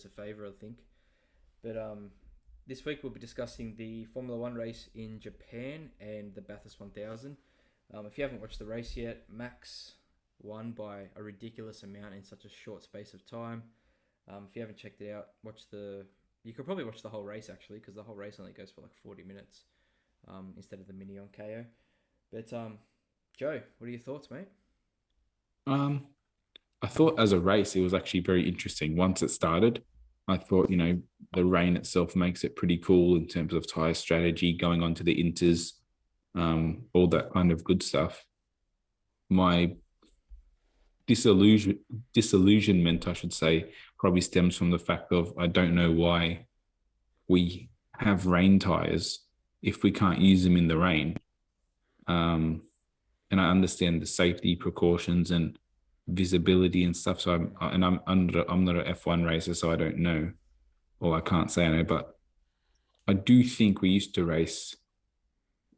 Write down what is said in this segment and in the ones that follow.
us a favour, I think. But this week we'll be discussing the Formula One race in Japan and the Bathurst 1000. If you haven't watched the race yet, Max won by a ridiculous amount in such a short space of time. If you haven't checked it out, you could probably watch the whole race actually, because the whole race only goes for like 40 minutes instead of the mini on KO. But Joe, what are your thoughts, mate? Um, I thought as a race, it was actually very interesting. Once it started, I thought, the rain itself makes it pretty cool in terms of tire strategy, going on to the inters, all that kind of good stuff. My disillusionment, I should say, probably stems from the fact of I don't know why we have rain tires if we can't use them in the rain. And I understand the safety precautions and visibility and stuff. So I'm not an F1 racer, so I don't know, or I can't say I know, but I do think we used to race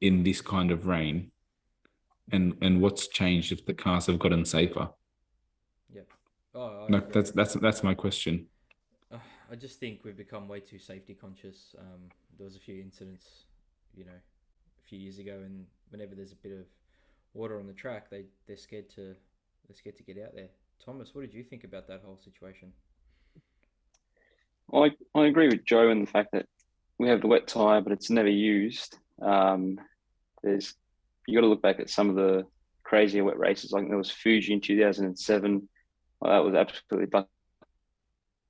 in this kind of rain. And what's changed if the cars have gotten safer? Yep. Oh, I Like agree. that's my question. I just think we've become way too safety conscious. There was a few incidents, a few years ago, and whenever there's a bit of water on the track, they're scared to get out there. Thomas, what did you think about that whole situation? I agree with Joe in the fact that we have the wet tire, but it's never used. There's You got to look back at some of the crazier wet races, like there was Fuji in 2007. Well, that was absolutely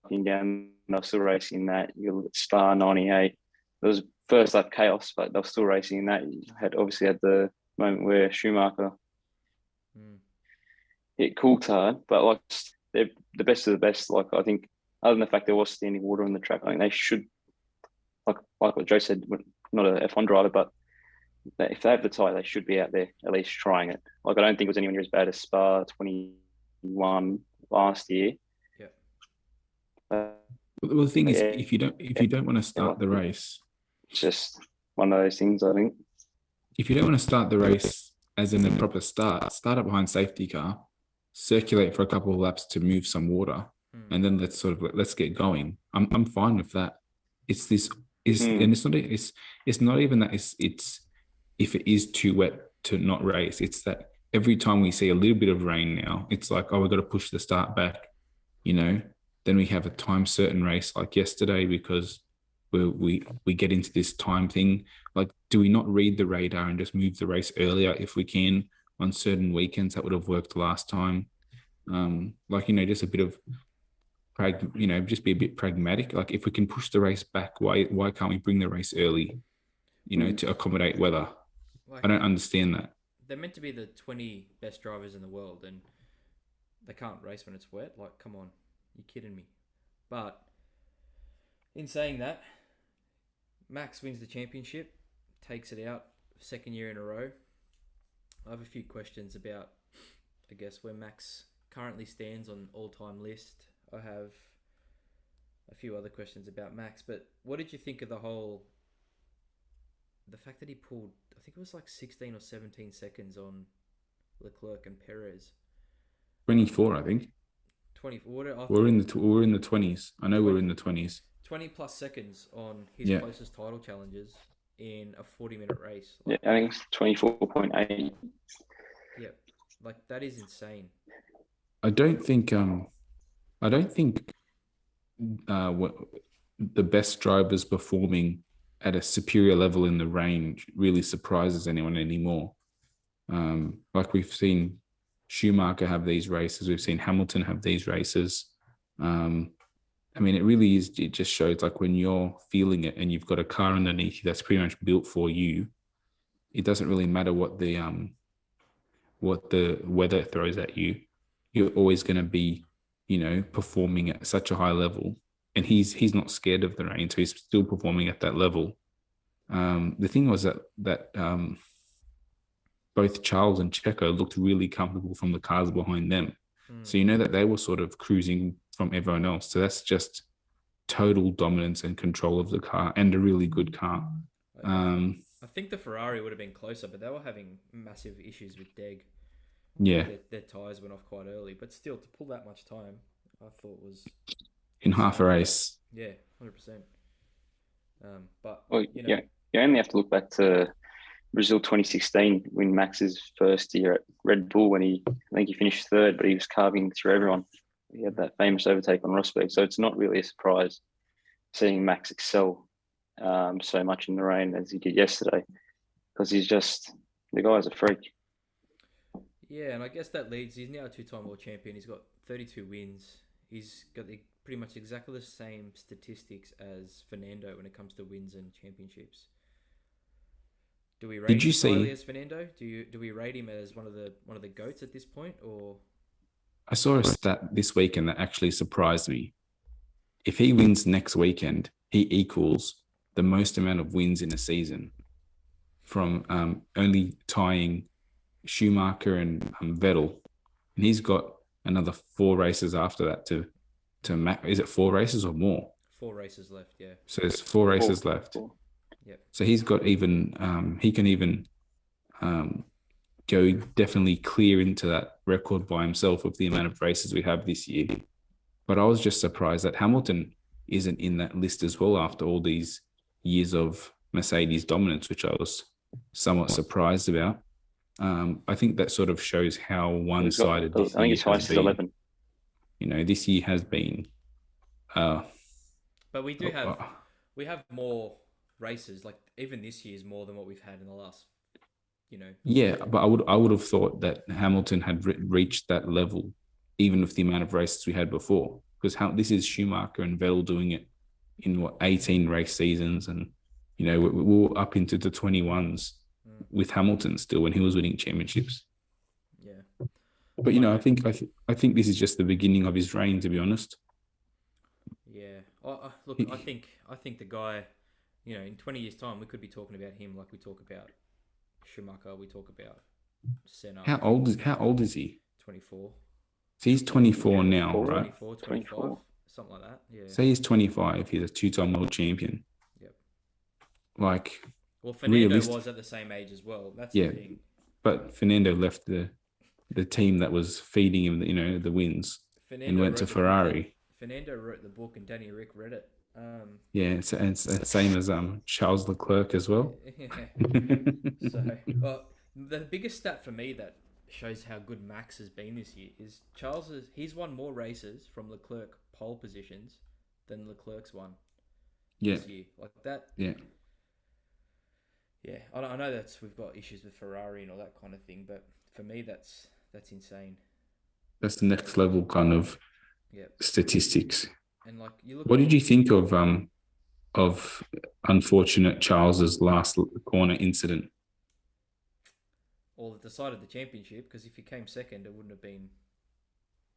bucking down. They were still racing in that. You look at Spa 98. There was first lap chaos, but they were still racing in that. You obviously had the moment where Schumacher Mm. hit Coulthard, but like they're the best of the best. Like I think, other than the fact there was standing water on the track, I think they should, like what Joe said, not a F1 driver, but if they have the tyre, they should be out there at least trying it. Like I don't think it was anywhere near as bad as Spa 21 last year. Yeah. Well, the thing is, Yeah, if you don't want to start like, the race, it's just one of those things. I think. if you don't want to start the race as in a proper start up behind safety car, circulate for a couple of laps to move some water, Mm. and then let's get going. I'm fine with that. It's this is and it's not even that it's if it is too wet to not race. It's that every time we see a little bit of rain now, it's like, oh, we've got to push the start back, you know. Then we have a time certain race like yesterday because we get into this time thing. Like, do we not read the radar and just move the race earlier if we can on certain weekends? That would have worked last time. Just a bit of just be a bit pragmatic. Like, if we can push the race back, why can't we bring the race early? To accommodate weather. I Like don't understand that. they're meant to be the 20 best drivers in the world, and they can't race when it's wet. Like, come on, you kidding me? But in saying that, Max wins the championship, takes it out, second year in a row. I have a few questions about, I guess, where Max currently stands on all-time list. I have a few other questions about Max, but what did you think of the fact that he pulled, I think it was like 16 or 17 seconds on Leclerc and Perez? 24, I think. 20, what, I We're thought in the 20s. I know we're 20, in the 20s. 20 plus seconds on his Yeah. closest title challenges in a 40-minute race. Yeah, I think it's 24.8. Yeah, like that is insane. I don't think what the best drivers performing at a superior level in the range really surprises anyone anymore. Like we've seen Schumacher have these races, we've seen Hamilton have these races. It really is. It just shows like when you're feeling it and you've got a car underneath you that's pretty much built for you. It doesn't really matter what the weather throws at you. You're always going to be, performing at such a high level. And he's not scared of the rain, so he's still performing at that level. The thing was that both Charles and Checo looked really comfortable from the cars behind them. So that they were sort of cruising from everyone else. So that's just total dominance and control of the car and a really good car. I think the Ferrari would have been closer, but they were having massive issues with Deg. Yeah, Their tyres went off quite early, but still, to pull that much time, I thought was in half a race. Yeah, 100%. But Well, you know, yeah, you only have to look back to Brazil 2016 when Max's first year at Red Bull when I think he finished third, but he was carving through everyone. He had that famous overtake on Rosberg, so it's not really a surprise seeing Max excel so much in the rain as he did yesterday, because the guy's a freak. yeah, and I guess that leads. He's now a two-time world champion. He's got 32 wins. He's got pretty much exactly the same statistics as Fernando when it comes to wins and championships. Do we rate Did him you as highly see? as Fernando? Do we rate him as one of the goats at this point, or I saw a stat this weekend that actually surprised me. If he wins next weekend, he equals the most amount of wins in a season, from only tying Schumacher and Vettel, and he's got another 4 races after that to Max. Is it 4 races or more? 4 races left? Yeah. So there's 4 races left. Four. Yep. So he's got even he can even go definitely clear into that record by himself with the amount of races we have this year. But I was just surprised that Hamilton isn't in that list as well after all these years of Mercedes dominance, which I was somewhat surprised about. I think that sort of shows how one-sided I this think year his highest has is been. 11. This year has been. But we have more races. Like even this year is more than what we've had in the last. Yeah, but I would have thought that Hamilton had reached that level, even with the amount of races we had before. Because this is Schumacher and Vettel doing it in 18 race seasons, and we were up into the 21s with Hamilton still when he was winning championships. Yeah. But I think this is just the beginning of his reign, to be honest. Yeah. Look, I think the guy, in 20 years' time, we could be talking about him like we talk about Schumacher, we talk about Senna. How old is he? 24. So he's 24 now, right? 24, 25, something like that. Yeah. Say he's 25. He's a two-time world champion. Yep. Well, Fernando was at the same age as well. That's the thing. But Fernando left the team that was feeding him, the wins, and went to Ferrari. Fernando wrote the book, and Danny Rick read it. Yeah, it's the same as Charles Leclerc as well. So, the biggest stat for me that shows how good Max has been this year is he's won more races from Leclerc pole positions than Leclerc's won this year. Like that. Yeah. Yeah, I know we've got issues with Ferrari and all that kind of thing, but for me that's insane. That's the next level kind of statistics. And like you look. What did you think of unfortunate Charles's last corner incident? Well, it decided the championship, because if he came second, it wouldn't have been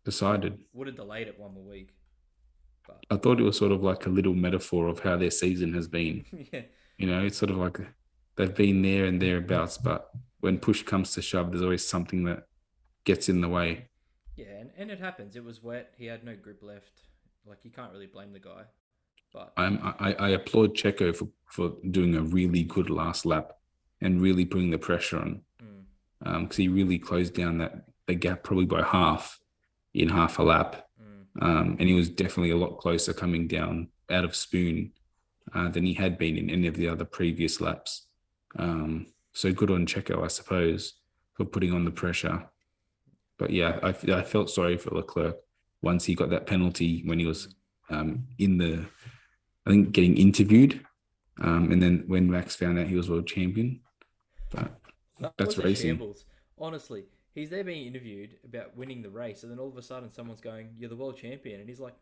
decided. Would have delayed it one more week. But I thought it was sort of like a little metaphor of how their season has been. Yeah. It's sort of like they've been there and thereabouts, but when push comes to shove, there's always something that gets in the way. Yeah, and it happens. It was wet. He had no grip left. Like, you can't really blame the guy. But I applaud Checo for doing a really good last lap and really putting the pressure on. Because he really closed down the gap probably by half in half a lap. And he was definitely a lot closer coming down out of Spoon than he had been in any of the other previous laps. So good on Checo, I suppose, for putting on the pressure. But yeah, I felt sorry for Leclerc once he got that penalty when he was I think getting interviewed. And then when Max found out he was world champion. But that's racing. Shambles. Honestly, he's there being interviewed about winning the race, and then all of a sudden someone's going, "You're the world champion," and he's like,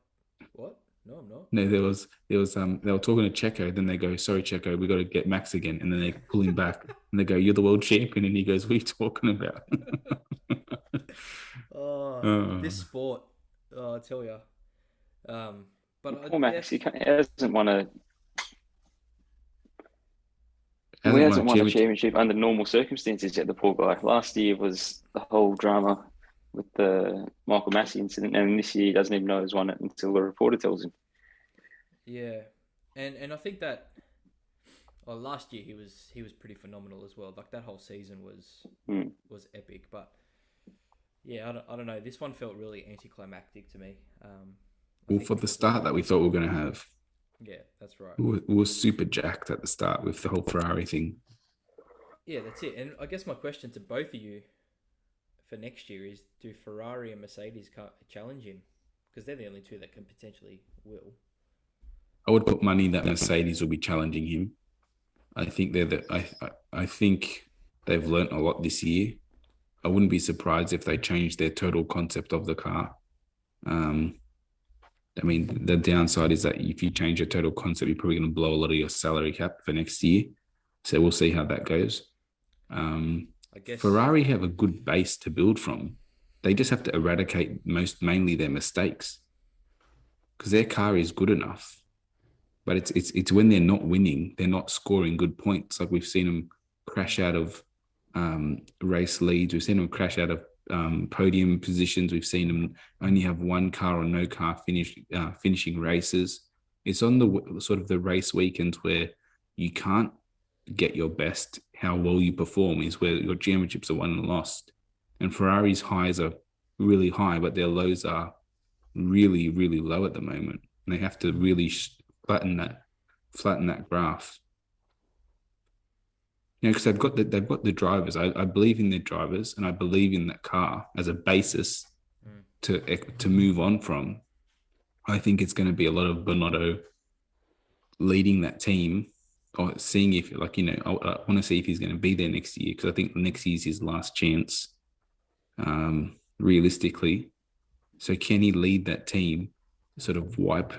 "What? No, I'm not." No, there was they were talking to Checo, then they go, "Sorry, Checo, we got to get Max again," and then they pull him back and they go, "You're the world champion," and he goes, "What are you talking about?" This sport, I tell you. But poor Max, he hasn't won a championship under normal circumstances yet, the poor guy. Last year was the whole drama with the Michael Massey incident, and this year he doesn't even know he's won it until the reporter tells him. Yeah, and I think that last year he was pretty phenomenal as well. Like, that whole season was epic. But yeah, I don't know. This one felt really anticlimactic to me. Well, for the start that we thought we were going to have, Yeah, that's right. we were super jacked at the start with the whole Ferrari thing. Yeah, that's it. And I guess my question to both of you for next year is: do Ferrari and Mercedes challenge him? Because they're the only two that can potentially will. I would put money that Mercedes will be challenging him. I think I think they've learnt a lot this year. I wouldn't be surprised if they change their total concept of the car. I mean, the downside is that if you change your total concept, you're probably going to blow a lot of your salary cap for next year. So we'll see how that goes. I guess Ferrari have a good base to build from. They just have to eradicate mainly their mistakes, because their car is good enough. But it's when they're not winning, they're not scoring good points. Like we've seen them crash out of race leads. We've seen them crash out of podium positions. We've seen them only have one car or no car finishing races. It's on the sort of the race weekends where you can't get your best. How well you perform is where your championships are won and lost. And Ferrari's highs are really high, but their lows are really, really low at the moment. And they have to really flatten that graph. You know, because they've got the drivers. I believe in their drivers, and I believe in that car as a basis to move on from. I think it's going to be a lot of Binotto leading that team, or seeing if, like, you know, I want to see if he's going to be there next year, because I think next year's his last chance, realistically. So can he lead that team, sort of wipe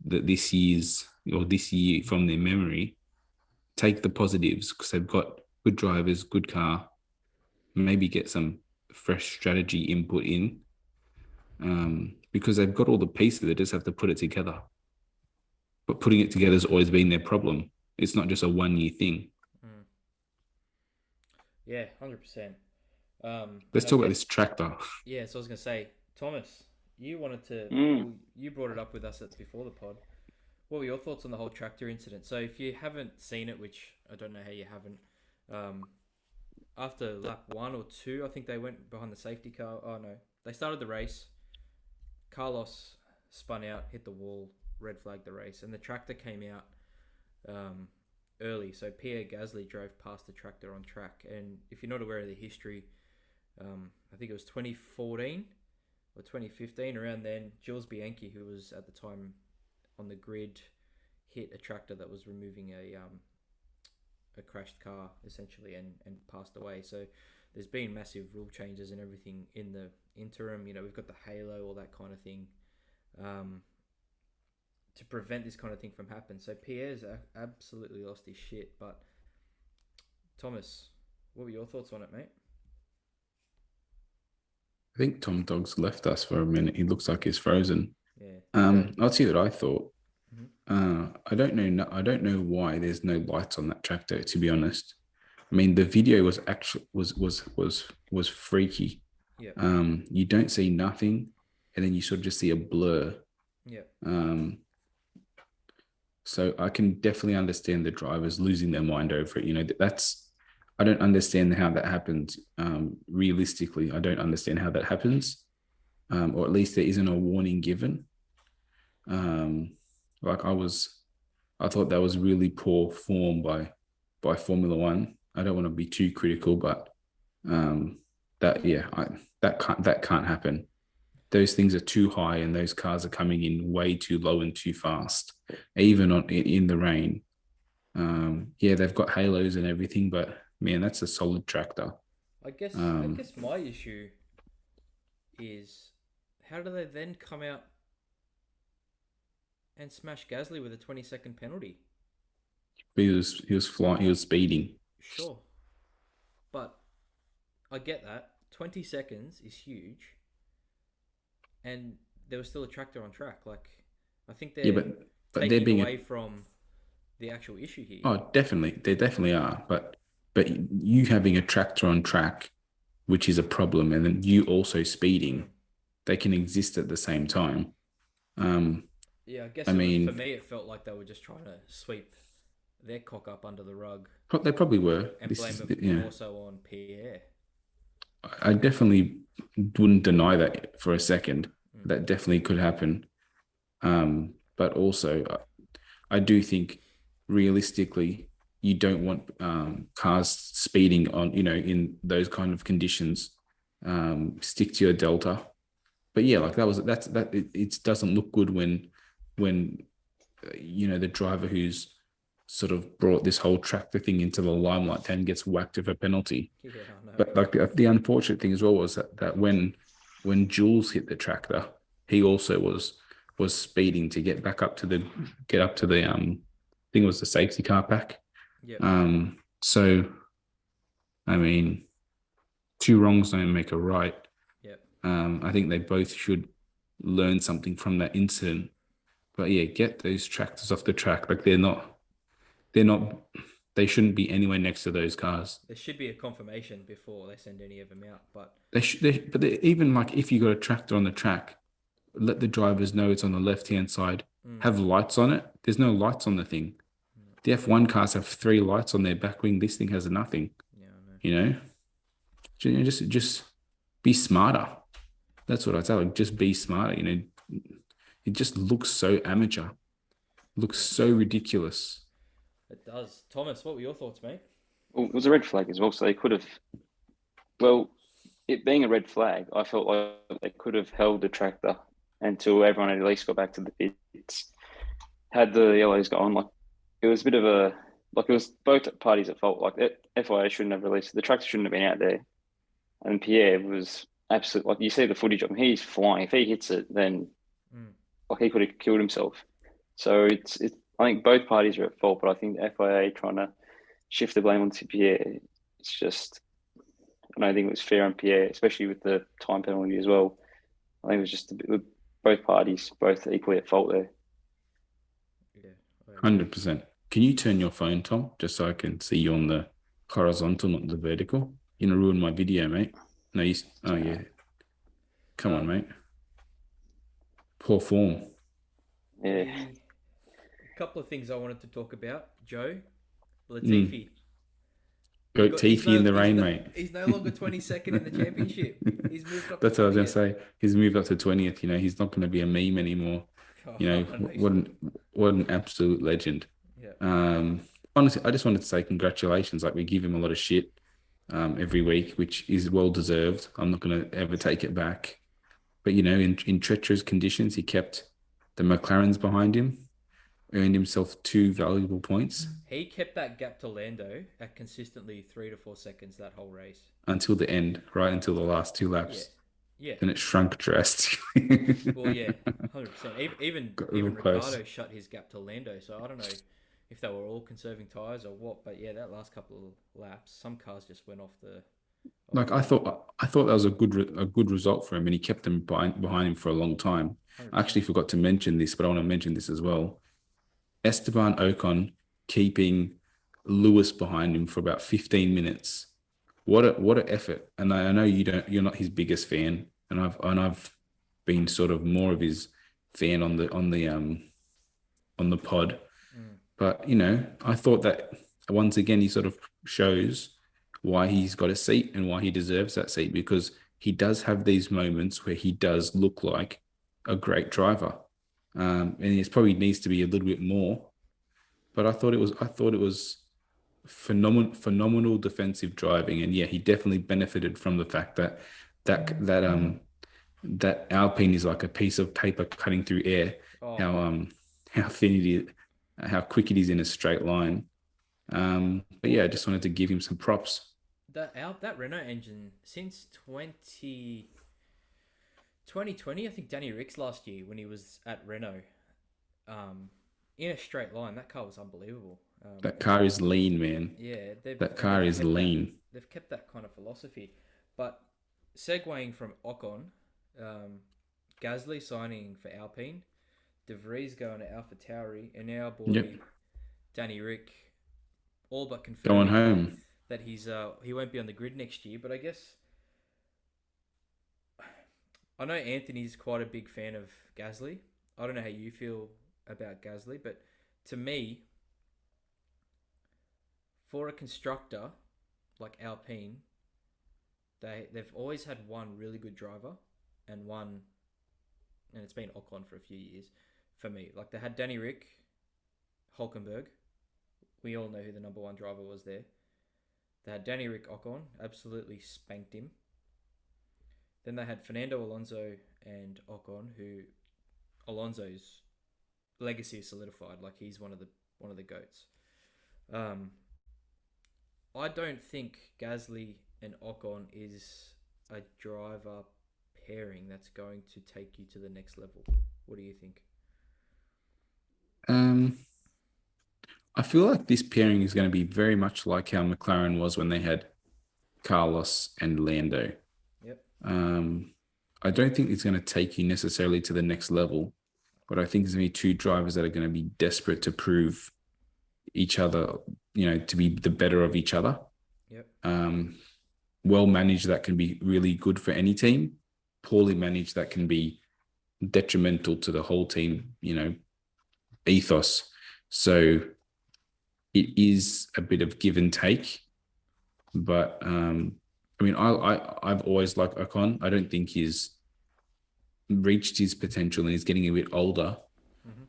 this year from their memory, take the positives, because they've got good drivers, good car, maybe get some fresh strategy input in, because they've got all the pieces. They just have to put it together. But putting it together has always been their problem. It's not just a 1 year thing. Yeah, 100%. Let's talk about this tractor. Yeah, so I was going to say, Thomas, you wanted to, you brought it up with us before the pod. What were your thoughts on the whole tractor incident? So if you haven't seen it, which I don't know how you haven't, after lap 1 or 2, I think they went behind the safety car. Oh no, they started the race. Carlos spun out, hit the wall, red flagged the race, and the tractor came out early. So Pierre Gasly drove past the tractor on track. And if you're not aware of the history, I think it was 2014 or 2015, around then, Jules Bianchi, who was at the time on the grid, hit a tractor that was removing a crashed car, essentially, and passed away. So there's been massive rule changes and everything in the interim. You know, we've got the halo, all that kind of thing, to prevent this kind of thing from happening. So Pierre's absolutely lost his shit. But Thomas, what were your thoughts on it, mate? I think Tom Dog's left us for a minute. He looks like he's frozen. Yeah. I'll tell you what I thought. I don't know why there's no lights on that tractor, to be honest. I mean, the video was actually was freaky. Yeah. You don't see nothing, and then you sort of just see a blur. Yeah. So I can definitely understand the drivers losing their mind over it. You know, I don't understand how that happens. Realistically, I don't understand how that happens, or at least there isn't a warning given. I thought that was really poor form by Formula One. I don't want to be too critical, but that can't happen. Those things are too high, and those cars are coming in way too low and too fast, even in the rain. Yeah, they've got halos and everything, but man, that's a solid tractor. I guess my issue is, how do they then come out and smash Gasly with a 20-second penalty? He was flying. He was speeding. Sure, but I get that 20 seconds is huge, and there was still a tractor on track. Like, I think they're but taking they're being away from the actual issue here. Oh, definitely, they definitely are. But you having a tractor on track, which is a problem, and then you also speeding, they can exist at the same time. Yeah, I guess for me, it felt like they were just trying to sweep their cock up under the rug. They probably were. And blame it also on Pierre. I definitely wouldn't deny that for a second. That definitely could happen. But also, I do think realistically, you don't want cars speeding on, in those kind of conditions. Stick to your delta. But yeah, like it doesn't look good when the driver who's sort of brought this whole tractor thing into the limelight then gets whacked with a penalty. Yeah, I know. But like the unfortunate thing as well was that when Jules hit the tractor, he also was speeding to get up to the I think it was the safety car pack. Yep. So I mean, two wrongs don't make a right. Yep. I think they both should learn something from that incident. But yeah, get those tractors off the track. Like they shouldn't be anywhere next to those cars. There should be a confirmation before they send any of them out, but Even like if you got a tractor on the track, let the drivers know it's on the left-hand side. Have lights on it. There's no lights on the thing. The F1 cars have 3 lights on their back wing. This thing has nothing. yeah, I know. Just be smarter. That's what I tell them. Just be smarter. It just looks so amateur. Looks so ridiculous. It does. Thomas, what were your thoughts, mate? Well, it was a red flag as well, so they could have. Well, it being a red flag, I felt like they could have held the tractor until everyone had at least got back to the pits. Had the yellows gone, like it was a bit of a like it was both parties at fault. Like FIA shouldn't have released the tractor, shouldn't have been out there, and Pierre was absolute. Like you see the footage of him, he's flying. If he hits it, then like he could have killed himself. So it's I think both parties are at fault, but I think the FIA trying to shift the blame onto Pierre. It's just I don't think it was fair on Pierre, especially with the time penalty as well. I think it was just a bit, with both parties both equally at fault there. Yeah. 100%. Can you turn your phone, Tom, just so I can see you on the horizontal, not the vertical? You're gonna ruin my video, mate. No, oh yeah. Come on, mate. Poor form. Yeah. A couple of things I wanted to talk about. Joe Latifi. Goat Tiffy in the rain, mate. He's no longer 22nd in the championship. He's moved up. That's to what I was going 20th. to say. He's moved up to 20th. He's not going to be a meme anymore. What an absolute legend. Yeah. Honestly, I just wanted to say congratulations. Like we give him a lot of shit every week, which is well deserved. I'm not going to ever take it back. But in treacherous conditions, he kept the McLarens behind him, earned himself 2 valuable points. He kept that gap to Lando at consistently 3 to 4 seconds that whole race. Until the end, right until the last 2 laps. Yeah. Then it shrunk drastically. Well, yeah, 100%. Even Ricciardo shut his gap to Lando, so I don't know if they were all conserving tyres or what, but yeah, that last couple of laps, some cars just went off the... I thought that was a good result for him, and he kept them behind him for a long time. 100%. I actually forgot to mention this, but I want to mention this as well. Esteban Ocon keeping Lewis behind him for about 15 minutes. What an effort! And I know you're not his biggest fan, and I've been sort of more of his fan on the pod. But I thought that once again he sort of shows why he's got a seat and why he deserves that seat, because he does have these moments where he does look like a great driver. And it probably needs to be a little bit more, but I thought it was phenomenal defensive driving, and yeah, he definitely benefited from the fact that Alpine is like a piece of paper cutting through air. How thin it is, how quick it is in a straight line. But yeah, I just wanted to give him some props. That Renault engine since 2020, I think Danny Ricks last year when he was at Renault, in a straight line, that car was unbelievable. That car is lean, man. Yeah, that car is lean. They've kept that kind of philosophy. But segueing from Ocon, Gasly signing for Alpine, De Vries going to AlphaTauri, and now boy Danny Rick all but confirming going home that he won't be on the grid next year. But I guess I know Anthony's quite a big fan of Gasly. I don't know how you feel about Gasly, but to me, for a constructor like Alpine, they've always had one really good driver and it's been Ocon for a few years. for me. Like they had Danny Rick, Hulkenberg. We all know who the number one driver was there. They had Danny Rick Ocon, absolutely spanked him. Then they had Fernando Alonso and Ocon, who Alonso's legacy is solidified. Like he's one of the goats. I don't think Gasly and Ocon is a driver pairing that's going to take you to the next level. What do you think? I feel like this pairing is going to be very much like how McLaren was when they had Carlos and Lando. Yep. I don't think it's going to take you necessarily to the next level, but I think there's going to be two drivers that are going to be desperate to prove each other, to be the better of each other. Yep. Well managed, that can be really good for any team. Poorly managed, that can be detrimental to the whole team, ethos. So it is a bit of give and take, but I've always liked Ocon. I don't think he's reached his potential and he's getting a bit older.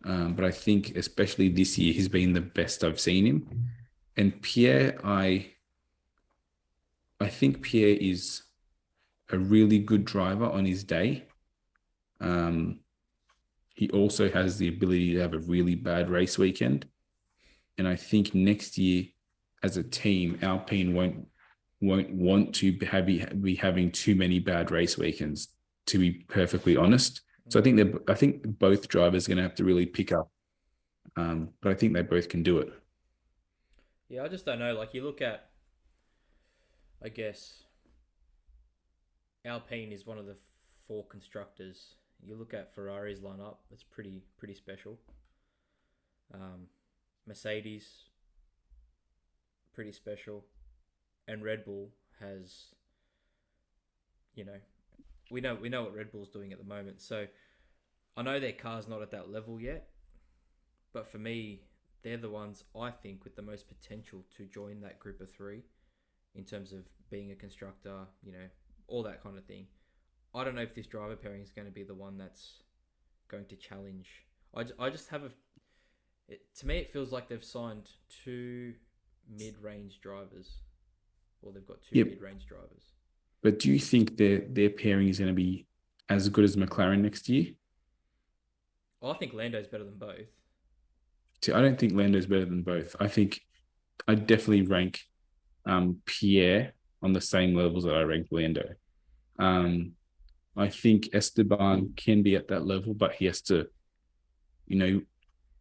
Mm-hmm. But I think especially this year, he's been the best I've seen him. And Pierre, I think Pierre is a really good driver on his day. He also has the ability to have a really bad race weekend. And I think next year, as a team, Alpine won't want to be having too many bad race weekends, to be perfectly honest. So I think both drivers are going to have to really pick up. But I think they both can do it. Yeah, I just don't know. Like you look at, I guess, Alpine is one of the four constructors. You look at Ferrari's lineup; it's pretty special. Mercedes, pretty special, and Red Bull has, we know what Red Bull's doing at the moment. So I know their car's not at that level yet, but for me, they're the ones I think with the most potential to join that group of three in terms of being a constructor, all that kind of thing. I don't know if this driver pairing is going to be the one that's going to challenge. I just have to me, it feels like they've signed two mid-range drivers, or they've got two mid-range drivers. But do you think their pairing is going to be as good as McLaren next year? I think Lando's better than both. See, I don't think Lando's better than both. I think I definitely rank Pierre on the same levels that I rank Lando. I think Esteban can be at that level, but he has to,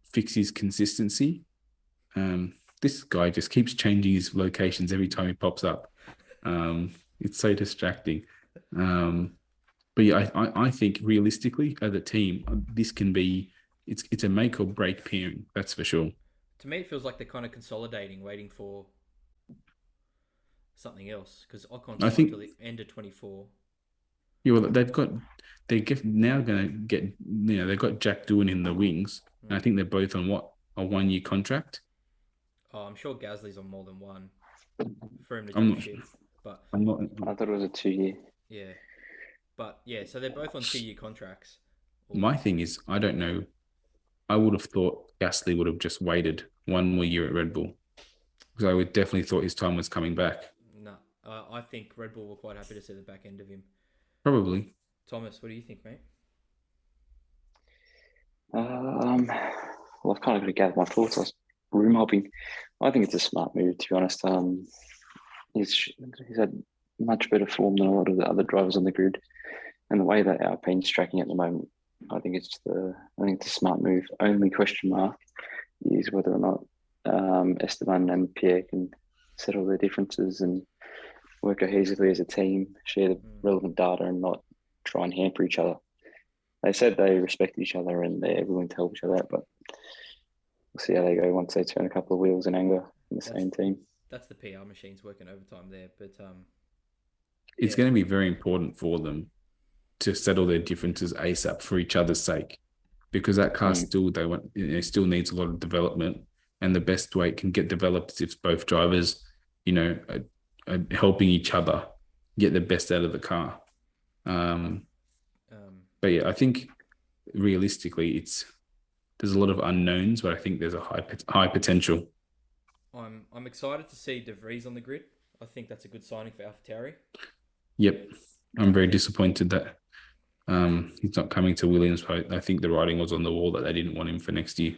fix his consistency. This guy just keeps changing his locations every time he pops up. It's so distracting. But yeah, I think realistically, as a team, this can be it's a make or break pairing. That's for sure. To me, it feels like they're kind of consolidating, waiting for something else. Because Ocon's until the end of 24. Yeah, well, they've got they've got Jack Doohan in the wings, and I think they're both on a 1-year contract. Oh, I'm sure Gasly's on more than one for him to jump ship. But I thought it was a 2-year. Yeah, but yeah, so they're both on 2-year contracts. My thing is, I don't know. I would have thought Gasly would have just waited 1 more year at Red Bull, because I would definitely thought his time was coming back. No, I think Red Bull were quite happy to see the back end of him. Probably. Thomas, what do you think, mate? Well, I've kind of got to gather my thoughts. I was room hopping. I think it's a smart move, to be honest. He's had much better form than a lot of the other drivers on the grid, and the way that Alpine's tracking at the moment, I think it's a smart move. Only question mark is whether or not Esteban and Pierre can settle their differences and work cohesively as a team, share the relevant data, and not try and hamper each other. They said they respect each other and they're willing to help each other out, but we'll see how they go once they turn a couple of wheels in anger in the same team. That's the PR machines working overtime there, but it's going to be very important for them to settle their differences ASAP for each other's sake, because that car still needs a lot of development, and the best way it can get developed is if both drivers, are helping each other get the best out of the car. But yeah, I think realistically, there's a lot of unknowns, but I think there's a high potential. I'm excited to see De Vries on the grid. I think that's a good signing for AlphaTauri. Yep, I'm very disappointed that he's not coming to Williams. I think the writing was on the wall that they didn't want him for next year.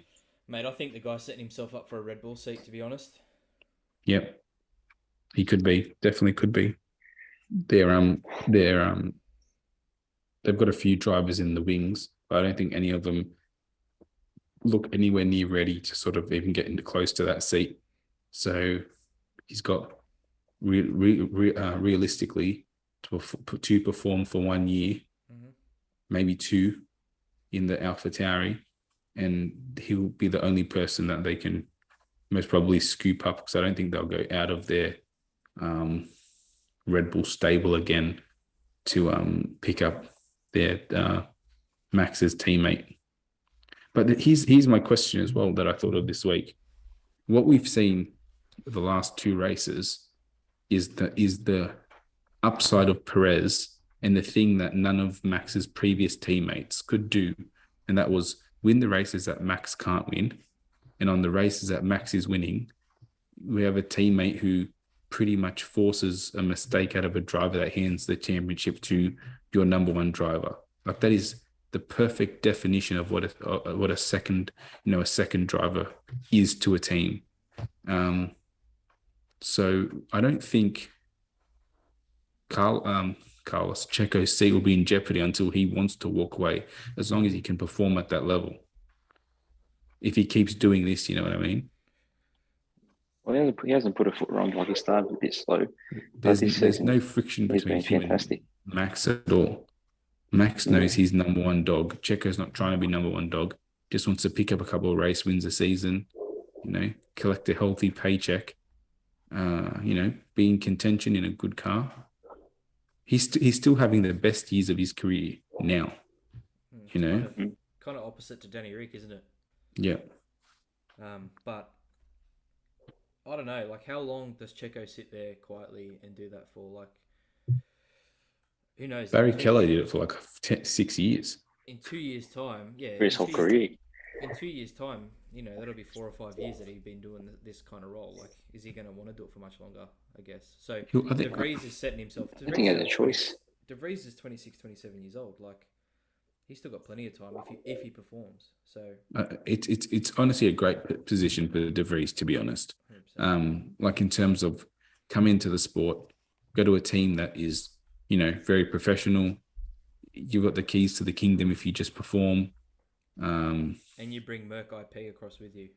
Mate, I think the guy's setting himself up for a Red Bull seat, to be honest. Yep, he could be. Definitely could be. They've got a few drivers in the wings, but I don't think any of them look anywhere near ready to sort of even get into close to that seat. So he's got realistically to perform for 1 year, maybe 2 in the AlphaTauri, and he'll be the only person that they can most probably scoop up, because I don't think they'll go out of their Red Bull stable again to pick up their Max's teammate. But here's my question as well that I thought of this week. What we've seen the last 2 races is the upside of Perez, and the thing that none of Max's previous teammates could do, and that was win the races that Max can't win. And on the races that Max is winning, we have a teammate who pretty much forces a mistake out of a driver that hands the championship to your number 1 driver. Like, that is the perfect definition of what a second driver is to a team. So I don't think Carlos Checo's seat will be in jeopardy until he wants to walk away, as long as he can perform at that level. If he keeps doing this, you know what I mean? Well, he hasn't put a foot wrong. Like, he started a bit slow. There's no friction between him and Max at all. Max knows he's number 1 dog. Checo's not trying to be number 1 dog. Just wants to pick up a couple of race wins a season, collect a healthy paycheck, be in contention in a good car. He's still having the best years of his career now, Kind of opposite to Danny Ric, isn't it? Yeah. But I don't know, like, how long does Checo sit there quietly and do that for? Like, who knows? Barry Keller did it for like 6 years. In 2 years' time, yeah. For his whole career. In 2 years' time, that'll be 4 or 5 years that he's been doing this kind of role. Like, is he going to want to do it for much longer, I guess? So, De Vries is setting himself. I think he has a choice. De Vries is 26, 27 years old. Like, he's still got plenty of time if he performs. So it's honestly a great position for De Vries, to be honest. Like, in terms of come into the sport, go to a team that is, very professional. You've got the keys to the kingdom if you just perform. And you bring Merc IP across with you.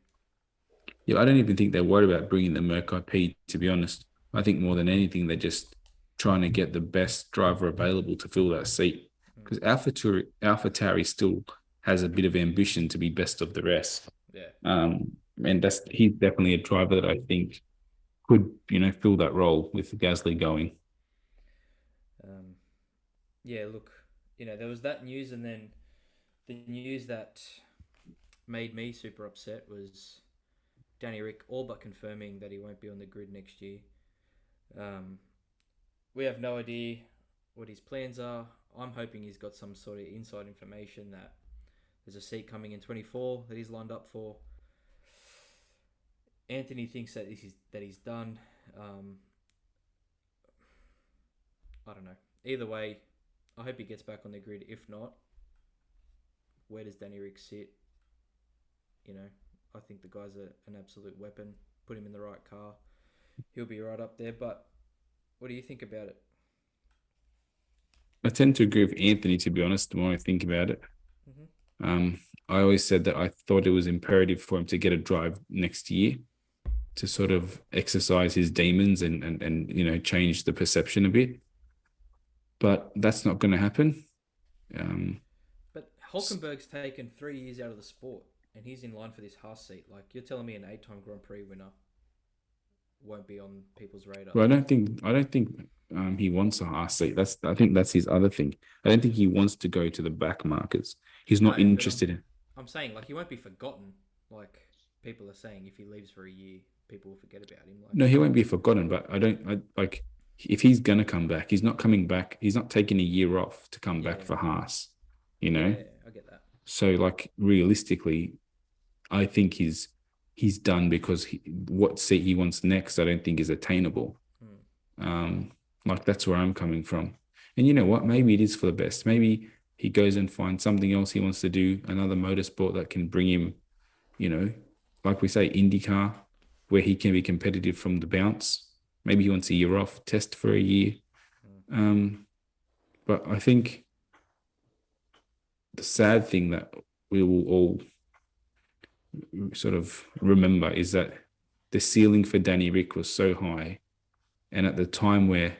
Yeah, I don't even think they're worried about bringing the Merc IP, to be honest. I think more than anything, they're just trying to get the best driver available to fill that seat. Because AlphaTauri still has a bit of ambition to be best of the rest. Yeah. And he's definitely a driver that I think could, fill that role with Gasly going. Yeah, look, there was that news, and then the news that made me super upset was Danny Ric all but confirming that he won't be on the grid next year. We have no idea what his plans are. I'm hoping he's got some sort of inside information that there's a seat coming in 24 that he's lined up for. Anthony thinks that he's done. I don't know. Either way, I hope he gets back on the grid. If not, where does Danny Ric sit? I think the guy's an absolute weapon. Put him in the right car, he'll be right up there. But what do you think about it? I tend to agree with Anthony, to be honest, the more I think about it. I always said that I thought it was imperative for him to get a drive next year to sort of exercise his demons and change the perception a bit. But that's not going to happen. But Hulkenberg's taken 3 years out of the sport, and he's in line for this Haas seat. Like, you're telling me an 8-time Grand Prix winner won't be on people's radar? Well, I don't think he wants a Haas seat. I think that's his other thing. I don't think he wants to go to the back markers. He's not interested in. I'm saying, like, he won't be forgotten. Like people are saying, if he leaves for a year, people will forget about him. Like, no, he won't be forgotten. But if he's gonna come back, he's not coming back. He's not taking a year off to come back for Haas. Yeah, I get that. So, like, realistically, I think he's done because what seat he wants next, I don't think is attainable. Like that's where I'm coming from. And you know what? Maybe it is for the best. Maybe he goes and finds something else he wants to do, another motorsport that can bring him, like we say, IndyCar, where he can be competitive from the bounce. Maybe he wants a year off, test for a year. But I think the sad thing that we will all sort of remember is that the ceiling for Danny Rick was so high. And at the time where,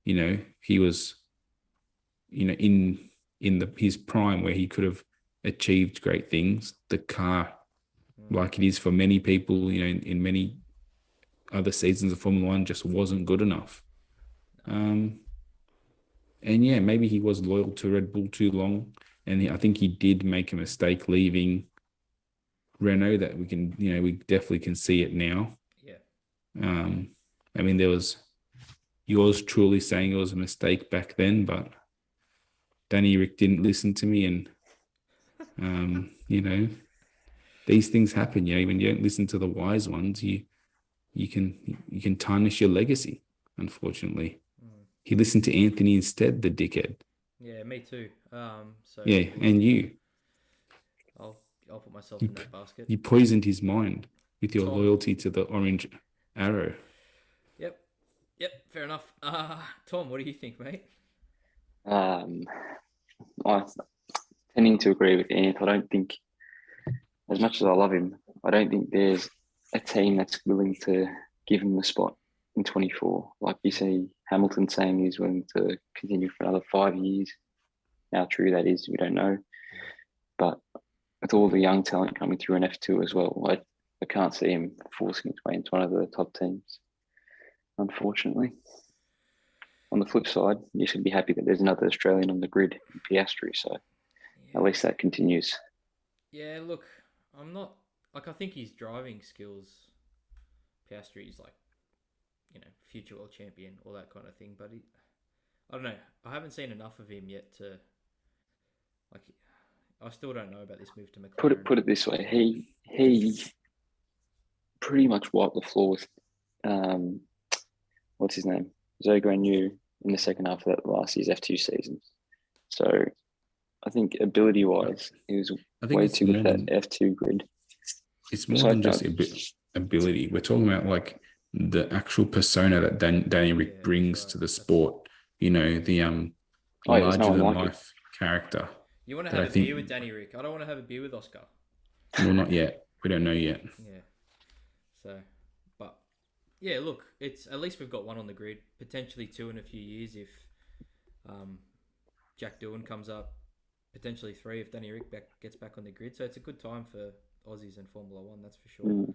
he was, in his prime where he could have achieved great things, the car, like it is for many people, in many other seasons of Formula One, just wasn't good enough. And yeah, maybe he was loyal to Red Bull too long. And I think he did make a mistake leaving Renault that we definitely can see it now. Yeah. I mean, there was yours truly saying it was a mistake back then, but Danny Rick didn't listen to me. And, these things happen. When you don't listen to the wise ones, you can tarnish your legacy, unfortunately. He listened to Anthony instead, the dickhead. Yeah, me too. So yeah, and you. I'll put myself in that basket. You poisoned his mind with your Tom. loyalty to the Orange Arrow. Yep, fair enough. Tom, what do you think, mate? I'm tending to agree with Anth. I don't think, as much as I love him, I don't think there's a team that's willing to give him the spot in 24. Like you see Hamilton saying he's willing to continue for another 5 years. How true that is, we don't know. But with all the young talent coming through in F2 as well, I can't see him forcing his way into one of the top teams, unfortunately. On the flip side, you should be happy that there's another Australian on the grid, Piastri, so at least that continues. Yeah, look, I'm not... I think his driving skills, Piastri is future world champion, all that kind of thing, but I don't know. I haven't seen enough of him yet to... I still don't know about this move to McLaren. Put it this way, he pretty much wiped the floor with what's his name, Zhou Guanyu, in the second half of that last year's F2 season. So I think ability-wise, he was way too good at that F2 grid. It's more than just ability. We're talking about the actual persona that Danny Rick brings to the sport. The larger-than-life character. You want to have a beer with Danny Rick. I don't want to have a beer with Oscar. Well, not yet. We don't know yet. Yeah. So, but yeah, look, it's at least we've got one on the grid. Potentially two in a few years if Jack Doohan comes up. Potentially three if Danny Rick gets back on the grid. So it's a good time for Aussies and Formula One, that's for sure.